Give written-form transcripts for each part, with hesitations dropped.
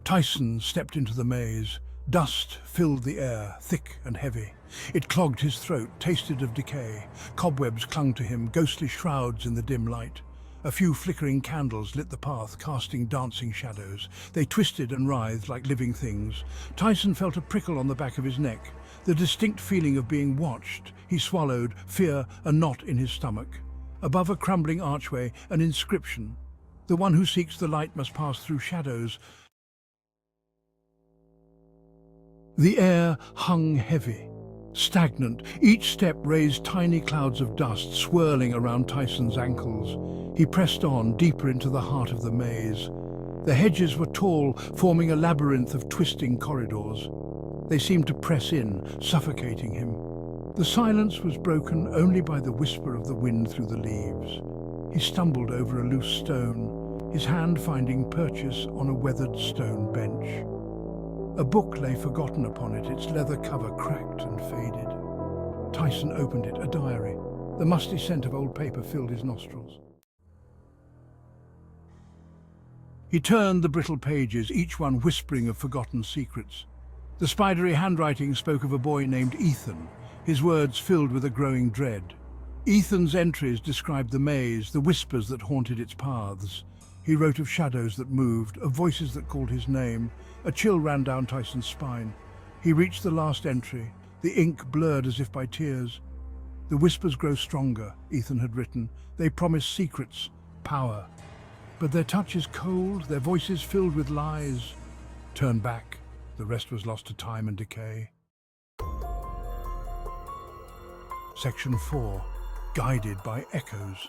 Tyson stepped into the maze. Dust filled the air, thick and heavy. It clogged his throat, tasted of decay. Cobwebs clung to him, ghostly shrouds in the dim light. A few flickering candles lit the path, casting dancing shadows. They twisted and writhed like living things. Tyson felt a prickle on the back of his neck, the distinct feeling of being watched. He swallowed, fear a knot in his stomach. Above a crumbling archway, an inscription. The one who seeks the light must pass through shadows. The air hung heavy, stagnant. Each step raised tiny clouds of dust swirling around Tyson's ankles. He pressed on, deeper into the heart of the maze. The hedges were tall, forming a labyrinth of twisting corridors. They seemed to press in, suffocating him. The silence was broken only by the whisper of the wind through the leaves. He stumbled over a loose stone, his hand finding purchase on a weathered stone bench. A book lay forgotten upon it, its leather cover cracked and faded. Tyson opened it, a diary. The musty scent of old paper filled his nostrils. He turned the brittle pages, each one whispering of forgotten secrets. The spidery handwriting spoke of a boy named Ethan, his words filled with a growing dread. Ethan's entries described the maze, the whispers that haunted its paths. He wrote of shadows that moved, of voices that called his name. A chill ran down Tyson's spine. He reached the last entry, the ink blurred as if by tears. The whispers grow stronger, Ethan had written. They promise secrets, power. But their touch is cold, their voices filled with lies. Turn back. The rest was lost to time and decay. Section 4. Guided by echoes.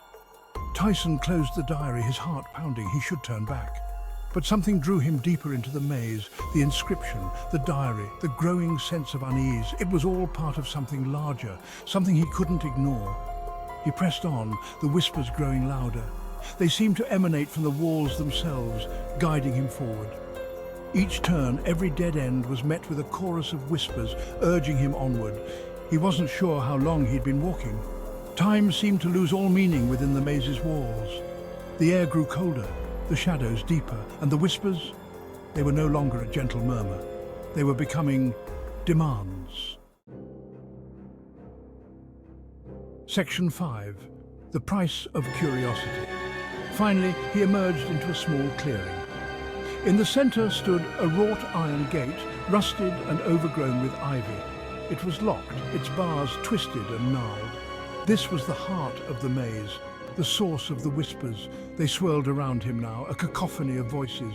Tyson closed the diary, his heart pounding. He should turn back. But something drew him deeper into the maze. The inscription, the diary, the growing sense of unease. It was all part of something larger, something he couldn't ignore. He pressed on, the whispers growing louder. They seemed to emanate from the walls themselves, guiding him forward. Each turn, every dead end, was met with a chorus of whispers, urging him onward. He wasn't sure how long he'd been walking. Time seemed to lose all meaning within the maze's walls. The air grew colder, the shadows deeper, and the whispers, they were no longer a gentle murmur. They were becoming demands. Section 5. The price of curiosity. Finally, he emerged into a small clearing. In the center stood a wrought iron gate, rusted and overgrown with ivy. It was locked, its bars twisted and gnarled. This was the heart of the maze, the source of the whispers. They swirled around him now, a cacophony of voices.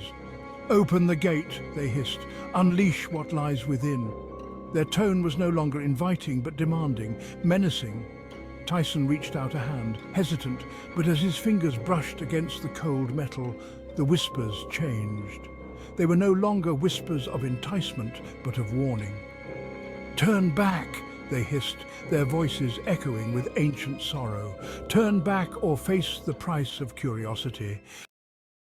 "Open the gate," they hissed. "Unleash what lies within." Their tone was no longer inviting, but demanding, menacing. Tyson reached out a hand, hesitant, but as his fingers brushed against the cold metal, the whispers changed. They were no longer whispers of enticement, but of warning. "Turn back," they hissed, their voices echoing with ancient sorrow. "Turn back or face the price of curiosity."